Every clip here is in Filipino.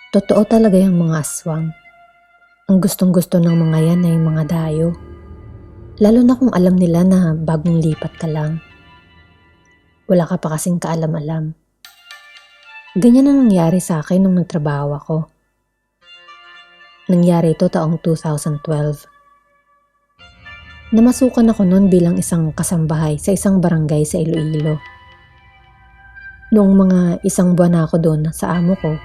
Totoo talaga yung mga aswang. Ang gustong-gusto ng mga yan ay mga dayo. Lalo na kung alam nila na bagong lipat ka lang. Wala ka pa kasing kaalam-alam. Ganyan ang nangyari sa akin nung nagtrabaho ako. Nangyari ito taong 2012. Namasukan ako noon bilang isang kasambahay sa isang barangay sa Iloilo. Noong mga isang buwan na ako doon sa amo ko,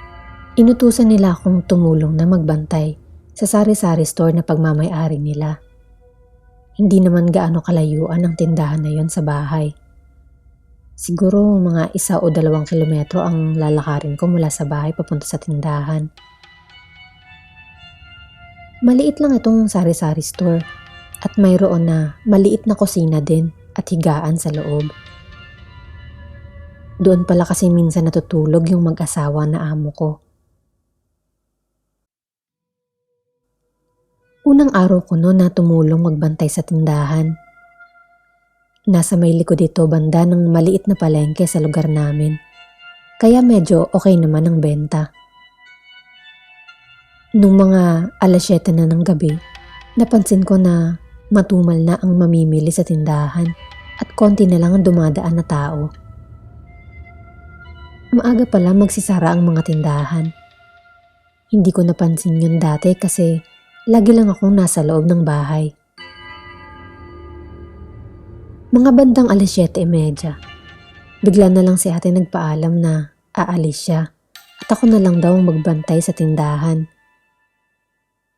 inutusan nila akong tumulong na magbantay sa sari-sari store na pagmamay-ari nila. Hindi naman gaano kalayuan ang tindahan na yon sa bahay. Siguro mga 1 o 2 kilometro ang lalakarin ko mula sa bahay papunta sa tindahan. Maliit lang itong sari-sari store at mayroon na maliit na kusina din at higaan sa loob. Doon pala kasi minsan natutulog yung mag-asawa na amo ko. Unang araw ko noon na tumulong magbantay sa tindahan. Nasa may likod dito banda ng maliit na palengke sa lugar namin. Kaya medyo okay naman ang benta. Nung mga 7:00 na ng gabi, napansin ko na matumal na ang mamimili sa tindahan at konti na lang ang dumadaan na tao. Maaga pala magsisara ang mga tindahan. Hindi ko napansin yun dati kasi lagi lang akong nasa loob ng bahay. Mga bandang 7:30, bigla na lang si ate nagpaalam na aalis siya at ako na lang daw magbantay sa tindahan.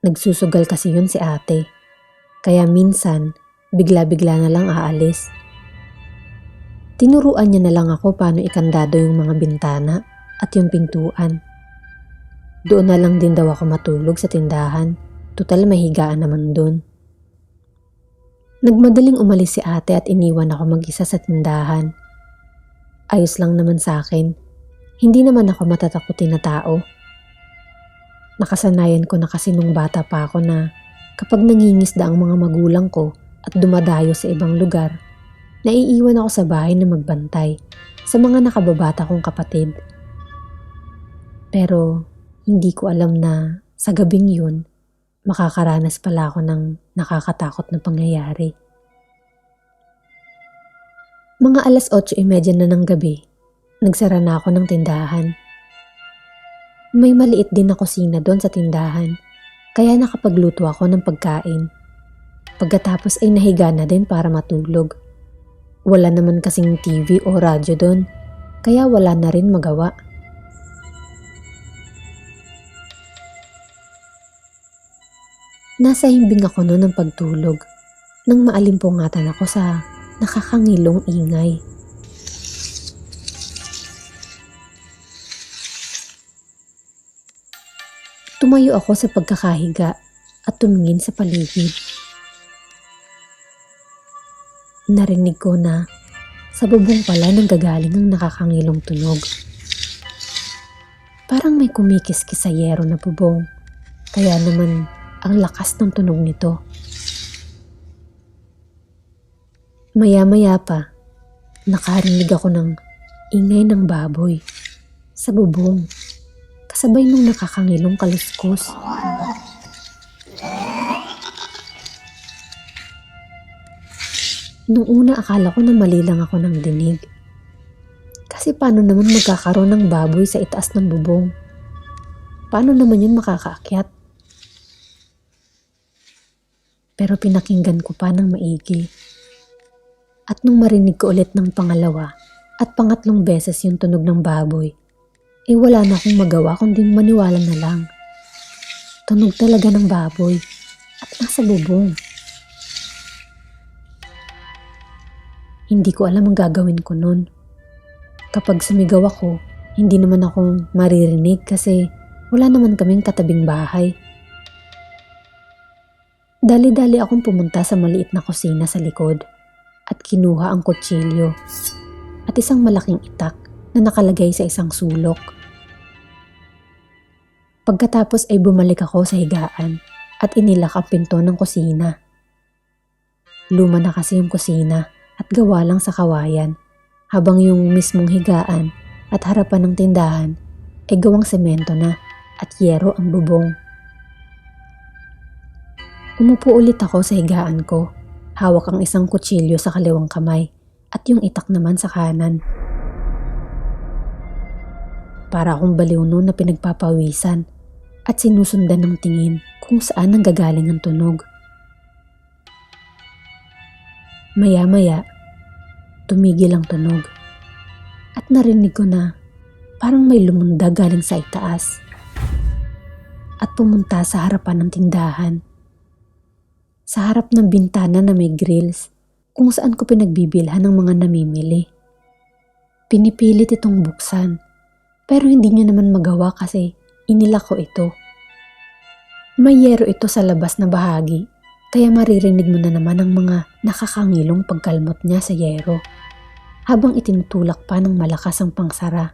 Nagsusugal kasi yun si ate, kaya minsan bigla-bigla na lang aalis. Tinuruan niya na lang ako paano ikandado yung mga bintana at yung pintuan. Doon na lang din daw ako matulog sa tindahan, tutal may higaan naman doon. Nagmadaling umalis si ate at iniwan ako mag-isa sa tindahan. Ayos lang naman sa akin, hindi naman ako matatakutin na tao. Nakasanayan ko na kasi nung bata pa ako na kapag nangingisda ang mga magulang ko at dumadayo sa ibang lugar, naiiwan ako sa bahay na magbantay sa mga nakababata kong kapatid. Pero hindi ko alam na sa gabing yun, makakaranas pala ako ng nakakatakot na pangyayari. Mga 8:30 na ng gabi, nagsara na ako ng tindahan. May maliit din na kusina doon sa tindahan, kaya nakapagluto ako ng pagkain. Pagkatapos ay nahiga na din para matulog. Wala naman kasing TV o radyo doon, kaya wala na rin magawa. Nasa himbing ako noon ng pagtulog nang maalimpungatan ako sa nakakangilong ingay. Tumayo ako sa pagkakahiga at tumingin sa paligid. Narinig ko na sa bubong pala nanggagaling ang nakakangilong tunog. Parang may kumikis-kis sa yero na bubong, kaya naman ang lakas ng tunog nito. Maya-maya pa, nakarinig ako ng ingay ng baboy sa bubong, kasabay nung nakakangilong kaluskos. Nung una akala ko na mali lang ako ng dinig. Kasi paano naman magkakaroon ng baboy sa itaas ng bubong? Paano naman yun makakaakyat? Pero pinakinggan ko pa ng maigi. At nung marinig ko ulit ng pangalawa at pangatlong beses yung tunog ng baboy, wala na akong magawa kundi maniwala na lang. Tunog talaga ng baboy at nasa bubong. Hindi ko alam ang gagawin ko nun. Kapag sumigaw ako, hindi naman akong maririnig kasi wala naman kaming katabing bahay. Dali-dali akong pumunta sa maliit na kusina sa likod at kinuha ang kutsilyo at isang malaking itak na nakalagay sa isang sulok. Pagkatapos ay bumalik ako sa higaan at inilak ang pinto ng kusina. Luma na kasi yung kusina at gawa lang sa kawayan, habang yung mismong higaan at harapan ng tindahan ay gawang semento na at yero ang bubong. Umupo ulit ako sa higaan ko, hawak ang isang kutsilyo sa kaliwang kamay at yung itak naman sa kanan. Para akong baliw noon na pinagpapawisan at sinusundan ng tingin kung saan nanggagaling ang tunog. Maya-maya, tumigil ang tunog at narinig ko na parang may lumundag galing sa itaas at pumunta sa harapan ng tindahan. Sa harap ng bintana na may grills kung saan ko pinagbibilhan ng mga namimili. Pinipilit itong buksan pero hindi niya naman magawa kasi inilak ko ito. May yero ito sa labas na bahagi kaya maririnig mo na naman ang mga nakakangilong pagkalmot niya sa yero habang itinutulak pa ng malakas ang pangsara.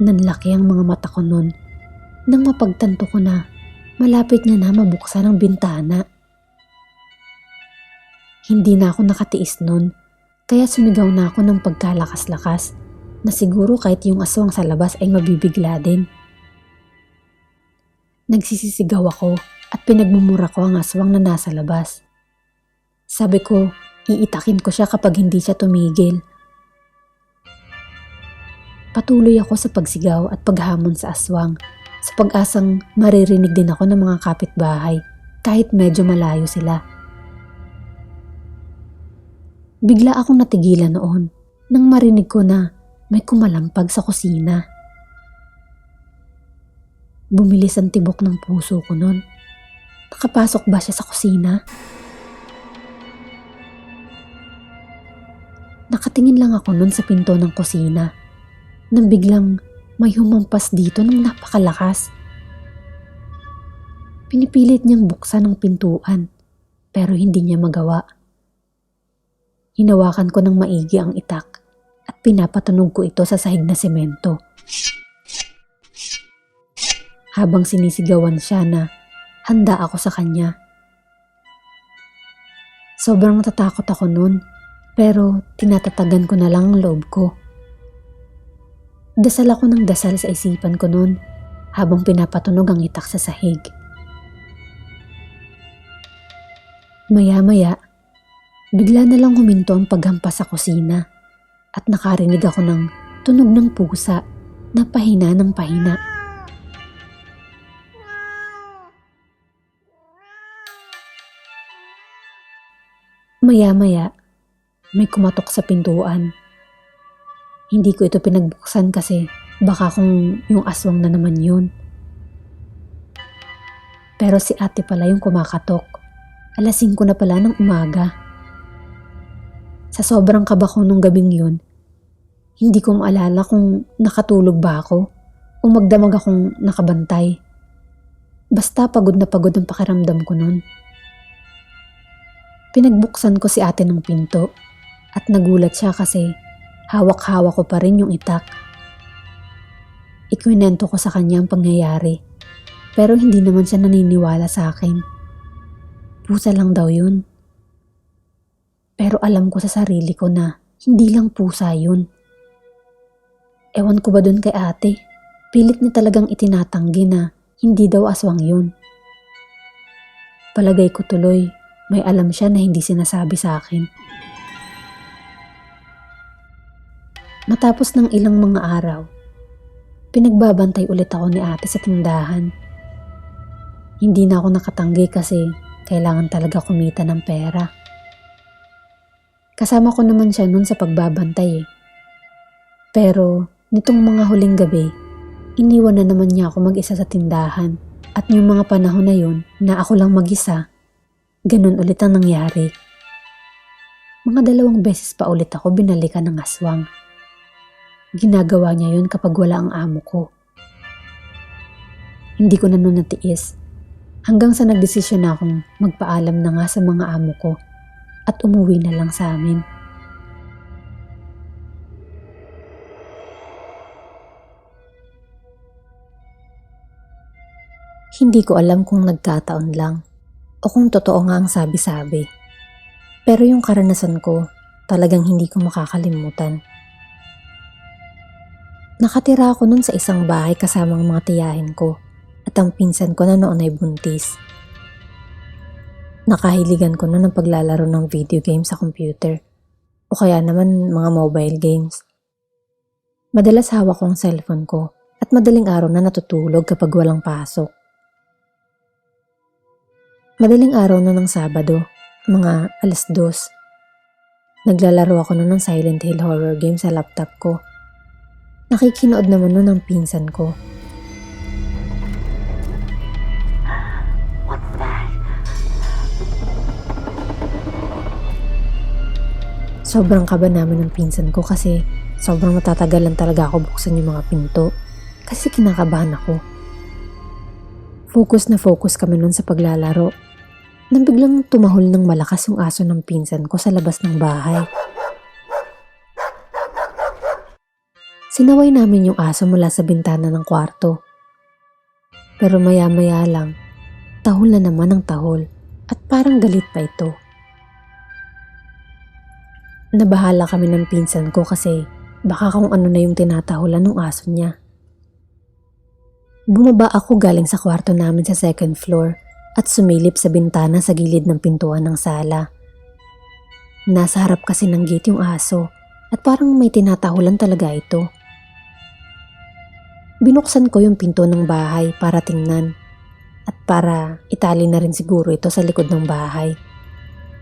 Nanlaki ang mga mata ko noon nang mapagtanto ko na malapit niya na mabuksan ang bintana. Hindi na ako nakatiis nun, kaya sumigaw na ako ng pagkalakas-lakas na siguro kahit yung aswang sa labas ay mabibigla din. Nagsisisigaw ako at pinagmumura ko ang aswang na nasa labas. Sabi ko, iitakin ko siya kapag hindi siya tumigil. Patuloy ako sa pagsigaw at paghamon sa aswang sa pag-asang maririnig din ako ng mga kapitbahay kahit medyo malayo sila. Bigla akong natigilan noon nang marinig ko na may kumalampag sa kusina. Bumilis ang tibok ng puso ko noon. Nakapasok ba siya sa kusina? Nakatingin lang ako noon sa pinto ng kusina nang biglang may humampas dito ng napakalakas. Pinipilit niyang buksan ang pintuan pero hindi niya magawa. Hinawakan ko ng maigi ang itak at pinapatunog ko ito sa sahig na semento. Habang sinisigawan siya na handa ako sa kanya. Sobrang natatakot ako noon pero tinatatagan ko na lang ang loob ko. Dasal ako ng dasal sa isipan ko noon habang pinapatunog ang itak sa sahig. Maya-maya, bigla na lang huminto ang paghampas sa kusina at nakarinig ako ng tunog ng pusa na pahina ng pahina. Maya-maya, may kumatok sa pintuan. Hindi ko ito pinagbuksan kasi baka kung yung aswang na naman yun. Pero si ate pala yung kumakatok. 5:00 na pala ng umaga. Sa sobrang kaba ko nung gabing yun, hindi ko maalala kung nakatulog ba ako o magdamag akong nakabantay. Basta pagod na pagod ang pakiramdam ko nun. Pinagbuksan ko si ate ng pinto at nagulat siya kasi hawak-hawak ko pa rin yung itak. Ikwinento ko sa kanya ang pangyayari pero hindi naman siya naniniwala sa akin. Pusa lang daw yun. Pero alam ko sa sarili ko na hindi lang pusa yun. Ewan ko ba dun kay ate? Pilit niya talagang itinatanggi na hindi daw aswang yun. Palagay ko tuloy may alam siya na hindi sinasabi sa akin. Matapos ng ilang mga araw, pinagbabantay ulit ako ni ate sa tindahan. Hindi na ako nakatanggi kasi kailangan talaga kumita ng pera. Kasama ko naman siya nun sa pagbabantay eh. Pero nitong mga huling gabi, iniwan na naman niya ako mag-isa sa tindahan. At yung mga panahon na yun na ako lang mag-isa, ganun ulit ang nangyari. Mga 2 beses pa ulit ako binalikan ng aswang. Ginagawa niya yun kapag wala ang amo ko. Hindi ko na nun natiis. Hanggang sa nagdesisyon na akong magpaalam na nga sa mga amo ko at umuwi na lang sa amin. Hindi ko alam kung nagkataon lang o kung totoo nga ang sabi-sabi. Pero yung karanasan ko talagang hindi ko makakalimutan. Nakatira ako nun sa isang bahay kasama ang mga tiyahin ko at ang pinsan ko na noon ay buntis. Nakahiligan ko na ng paglalaro ng video games sa computer o kaya naman mga mobile games. Madalas hawak ko ang cellphone ko at madaling araw na natutulog kapag walang pasok. Madaling araw na ng Sabado, mga 2:00. Naglalaro ako noon ng Silent Hill horror game sa laptop ko. Nakikinood naman noon ang pinsan ko. What's that? Sobrang kaba namin ng pinsan ko kasi sobrang matatagalan talaga ako buksan yung mga pinto kasi kinakabahan ako. Focus na focus kami noon sa paglalaro. Nang biglang tumahol ng malakas yung aso ng pinsan ko sa labas ng bahay. Sinaway namin yung aso mula sa bintana ng kwarto. Pero maya-maya lang, tahol na naman ang tahol at parang galit pa ito. Nabahala kami ng pinsan ko kasi baka kung ano na yung tinatahulan ng aso niya. Bumaba ako galing sa kwarto namin sa second floor at sumilip sa bintana sa gilid ng pintuan ng sala. Nasa harap kasi ng gate yung aso at parang may tinatahulan talaga ito. Binuksan ko yung pinto ng bahay para tingnan at para itali na rin siguro ito sa likod ng bahay.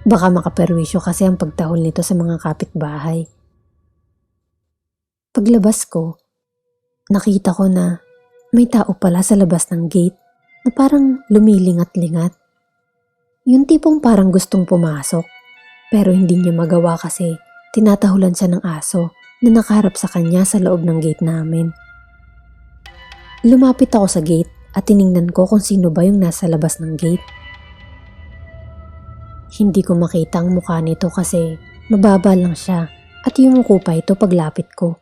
Baka makaperwisyo kasi ang pagtahol nito sa mga kapitbahay. Paglabas ko, nakita ko na may tao pala sa labas ng gate na parang lumilingat-lingat. Yung tipong parang gustong pumasok pero hindi niya magawa kasi tinatahulan siya ng aso na nakaharap sa kanya sa loob ng gate namin. Lumapit ako sa gate at tiningnan ko kung sino ba yung nasa labas ng gate. Hindi ko makita ang mukha nito kasi mababa lang siya at yumuko pa ito paglapit ko.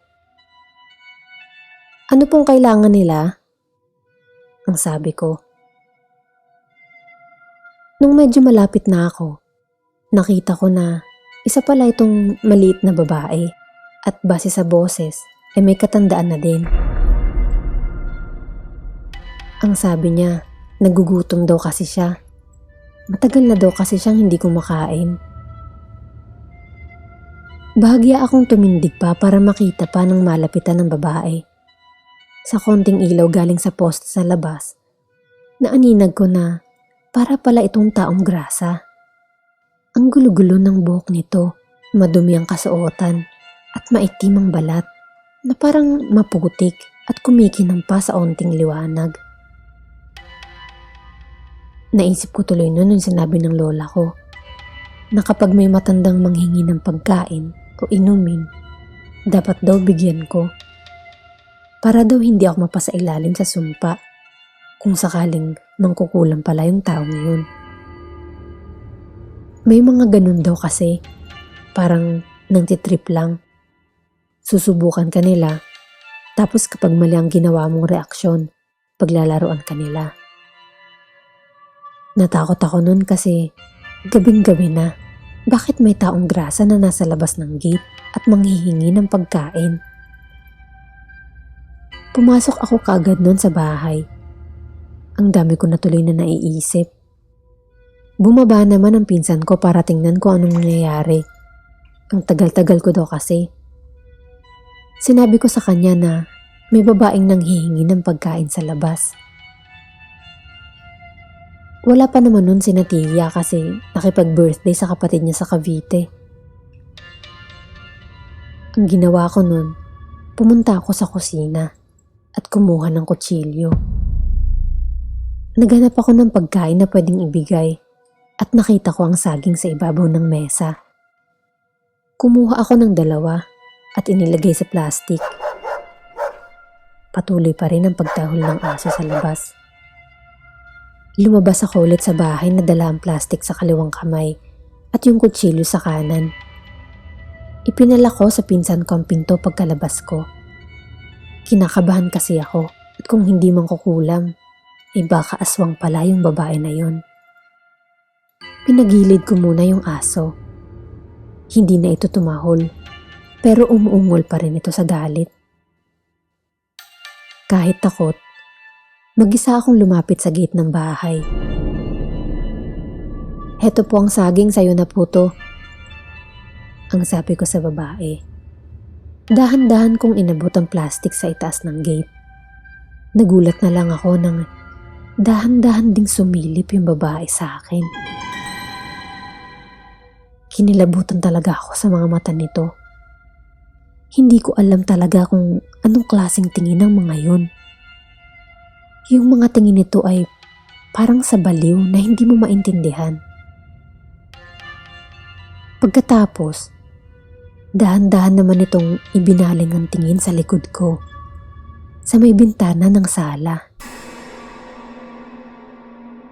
Ano pong kailangan nila? Ang sabi ko. Nung medyo malapit na ako, nakita ko na isa pala itong maliit na babae at base sa boses ay may katandaan na din. Ang sabi niya, nagugutom daw kasi siya. Matagal na daw kasi siyang hindi kumakain. Bahagya akong tumindig pa para makita pa ng malapitan ng babae. Sa konting ilaw galing sa poste sa labas, naaninag ko na para pala itong taong grasa. Ang gulo-gulo ng buhok nito, madumi ang kasuotan at maitim ang balat na parang maputik at kumikinang pa sa onting liwanag. Naisip ko tuloy noon nung sinabi ng lola ko na kapag may matandang manghingi ng pagkain o inumin, dapat daw bigyan ko. Para daw hindi ako mapasailalim sa sumpa kung sakaling mangkukulam pala yung taong yun. May mga ganun daw kasi, parang nangtitrip lang. Susubukan ka nila, tapos kapag mali ang ginawa mong reaksyon, paglalaroan ka nila. Natakot ako nun kasi gabing-gabi na. Bakit may taong grasa na nasa labas ng gate at manghihingi ng pagkain? Pumasok ako kaagad nun sa bahay. Ang dami ko na tuloy na naiisip. Bumaba naman ang pinsan ko para tingnan ko anong nangyayari. Ang tagal-tagal ko daw kasi. Sinabi ko sa kanya na may babaeng nanghihingi ng pagkain sa labas. Wala pa naman nun si Natia kasi nakipag-birthday sa kapatid niya sa Cavite. Ang ginawa ko nun, pumunta ako sa kusina at kumuha ng kutsilyo. Naghanap ako ng pagkain na pwedeng ibigay at nakita ko ang saging sa ibabaw ng mesa. Kumuha ako ng 2 at inilagay sa plastic. Patuloy pa rin ang pagtahol ng aso sa labas. Lumabas ako ulit sa bahay na dala ang plastic sa kaliwang kamay at yung kutsilyo sa kanan. Ipinala ko sa pinsan ko ang pinto pagkalabas ko. Kinakabahan kasi ako at kung hindi man kukulam, baka aswang pala yung babae na yon. Pinagilid ko muna yung aso. Hindi na ito tumahol, pero umuungol pa rin ito sa galit. Kahit takot, mag-isa akong lumapit sa gate ng bahay. "Heto po ang saging, sayo na po to," ang sabi ko sa babae. Dahan-dahan kong inabot ang plastic sa itaas ng gate. Nagulat na lang ako nang dahan-dahan ding sumilip yung babae sa akin. Kinilabutan talaga ako sa mga mata nito. Hindi ko alam talaga kung anong klaseng tingin ng mga yun. Yung mga tingin nito ay parang sa baliw na hindi mo maintindihan. Pagkatapos, dahan-dahan naman itong ibinaling ang tingin sa likod ko, sa may bintana ng sala.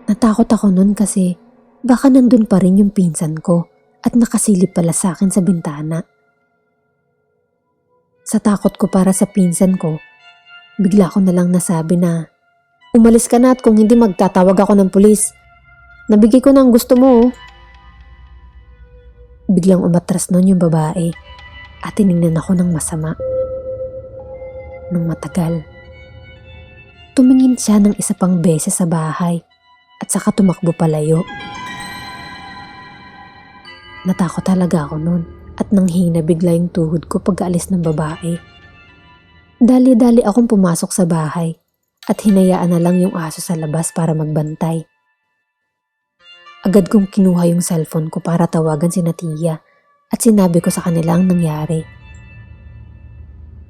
Natakot ako nun kasi baka nandun pa rin yung pinsan ko at nakasilip pala sa akin sa bintana. Sa takot ko para sa pinsan ko, bigla ko na lang nasabi na, "Umalis ka na at kung hindi magtatawag ako ng pulis. Nabigay ko na ang gusto mo." Biglang umatras nun yung babae at tiningnan ako ng masama. Nang matagal, tumingin siya ng isa pang beses sa bahay at saka tumakbo palayo. Natakot talaga ako nun at nanghina bigla yung tuhod ko pag-aalis ng babae. Dali-dali akong pumasok sa bahay at hinayaan na lang yung aso sa labas para magbantay. Agad kong kinuha yung cellphone ko para tawagan si Tia at sinabi ko sa kanila ang nangyari.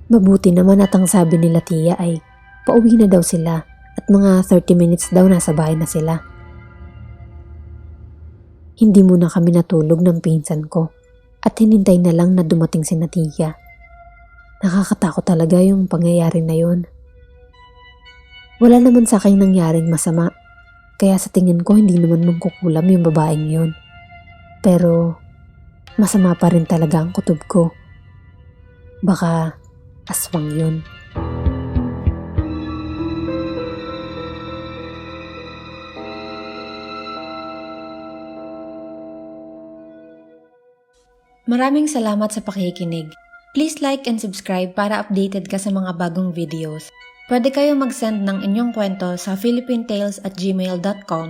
Mabuti naman at ang sabi nila Tia ay pauwi na daw sila at mga 30 minutes daw nasa bahay na sila. Hindi muna kami natulog ng pinsan ko at hinintay na lang na dumating si Tia. Nakakatakot talaga yung pangyayari na yun. Wala naman sa akin nangyaring masama, kaya sa tingin ko hindi naman mangkukulam yung babaeng yun. Pero masama pa rin talaga ang kutob ko. Baka aswang yun. Maraming salamat sa pakikinig. Please like and subscribe para updated ka sa mga bagong videos. Pwede kayong mag-send ng inyong kwento sa philippinetales@gmail.com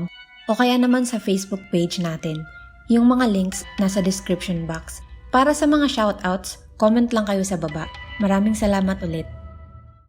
o kaya naman sa Facebook page natin. Yung mga links nasa description box. Para sa mga shoutouts, comment lang kayo sa baba. Maraming salamat ulit.